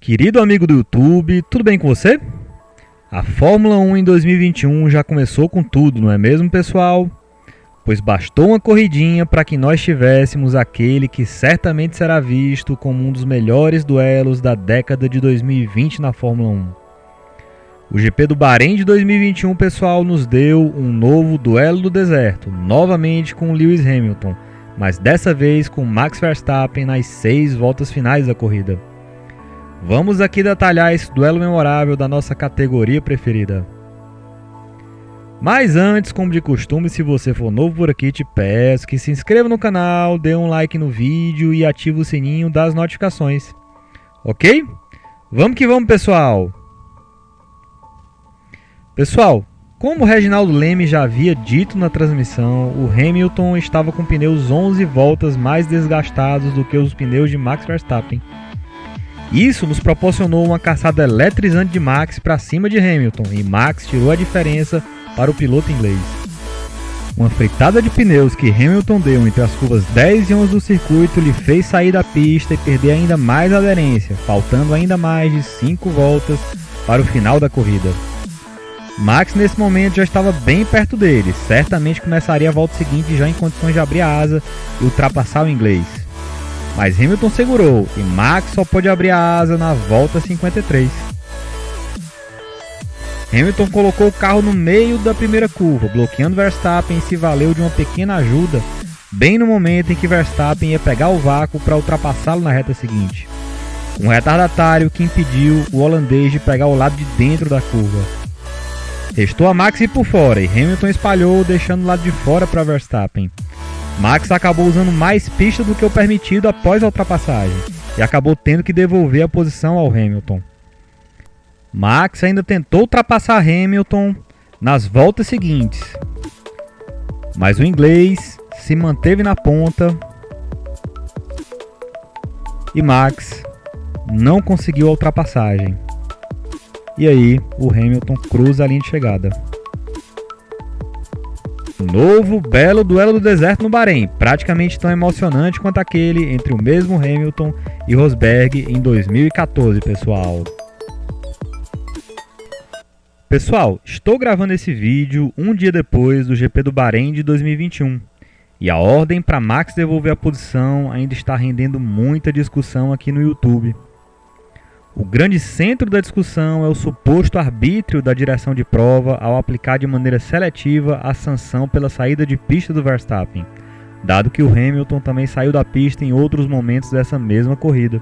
Querido amigo do YouTube, tudo bem com você? A Fórmula 1 em 2021 já começou com tudo, não é mesmo, pessoal? Pois bastou uma corridinha para que nós tivéssemos aquele que certamente será visto como um dos melhores duelos da década de 2020 na Fórmula 1. O GP do Bahrein de 2021, pessoal, nos deu um novo duelo do deserto, novamente com Lewis Hamilton, mas dessa vez com Max Verstappen nas 6 voltas finais da corrida. Vamos aqui detalhar esse duelo memorável da nossa categoria preferida. Mas antes, como de costume, se você for novo por aqui, te peço que se inscreva no canal, dê um like no vídeo e ative o sininho das notificações. Ok? Vamos que vamos, pessoal! Pessoal, como o Reginaldo Leme já havia dito na transmissão, o Hamilton estava com pneus 11 voltas mais desgastados do que os pneus de Max Verstappen. Isso nos proporcionou uma caçada eletrizante de Max para cima de Hamilton, e Max tirou a diferença para o piloto inglês. Uma fritada de pneus que Hamilton deu entre as curvas 10 e 11 do circuito lhe fez sair da pista e perder ainda mais aderência, faltando ainda mais de 5 voltas para o final da corrida. Max nesse momento já estava bem perto dele, certamente começaria a volta seguinte já em condições de abrir a asa e ultrapassar o inglês. Mas Hamilton segurou e Max só pôde abrir a asa na volta 53. Hamilton colocou o carro no meio da primeira curva, bloqueando Verstappen e se valeu de uma pequena ajuda, bem no momento em que Verstappen ia pegar o vácuo para ultrapassá-lo na reta seguinte. Um retardatário que impediu o holandês de pegar o lado de dentro da curva. Restou a Max ir por fora e Hamilton espalhou, deixando o lado de fora para Verstappen. Max acabou usando mais pista do que o permitido após a ultrapassagem e acabou tendo que devolver a posição ao Hamilton. Max ainda tentou ultrapassar Hamilton nas voltas seguintes, mas o inglês se manteve na ponta e Max não conseguiu a ultrapassagem. E aí o Hamilton cruza a linha de chegada. Novo belo duelo do deserto no Bahrein, praticamente tão emocionante quanto aquele entre o mesmo Hamilton e Rosberg em 2014, pessoal. Pessoal, estou gravando esse vídeo um dia depois do GP do Bahrein de 2021 e a ordem para Max devolver a posição ainda está rendendo muita discussão aqui no YouTube. O grande centro da discussão é o suposto arbítrio da direção de prova ao aplicar de maneira seletiva a sanção pela saída de pista do Verstappen, dado que o Hamilton também saiu da pista em outros momentos dessa mesma corrida.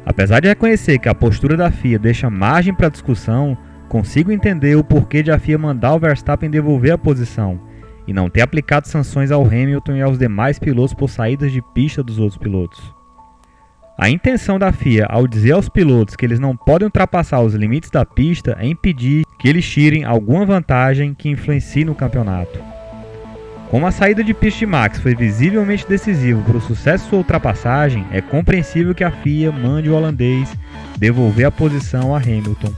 Apesar de reconhecer que a postura da FIA deixa margem para discussão, consigo entender o porquê de a FIA mandar o Verstappen devolver a posição e não ter aplicado sanções ao Hamilton e aos demais pilotos por saídas de pista dos outros pilotos. A intenção da FIA ao dizer aos pilotos que eles não podem ultrapassar os limites da pista é impedir que eles tirem alguma vantagem que influencie no campeonato. Como a saída de pista de Max foi visivelmente decisiva para o sucesso de sua ultrapassagem, é compreensível que a FIA mande o holandês devolver a posição a Hamilton.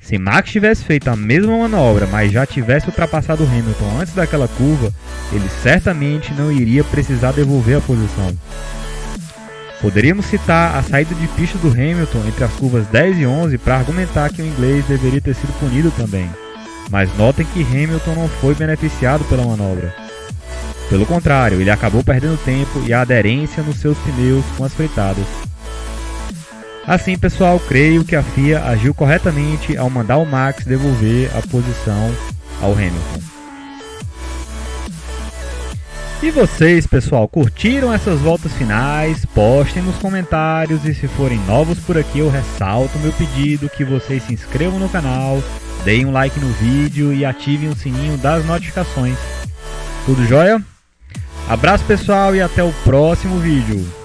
Se Max tivesse feito a mesma manobra, mas já tivesse ultrapassado Hamilton antes daquela curva, ele certamente não iria precisar devolver a posição. Poderíamos citar a saída de pista do Hamilton entre as curvas 10 e 11 para argumentar que o inglês deveria ter sido punido também, mas notem que Hamilton não foi beneficiado pela manobra. Pelo contrário, ele acabou perdendo tempo e a aderência nos seus pneus com as fritadas. Assim, pessoal, creio que a FIA agiu corretamente ao mandar o Max devolver a posição ao Hamilton. E vocês, pessoal, curtiram essas voltas finais? Postem nos comentários e se forem novos por aqui eu ressalto meu pedido que vocês se inscrevam no canal, deem um like no vídeo e ativem o sininho das notificações. Tudo jóia? Abraço, pessoal, e até o próximo vídeo.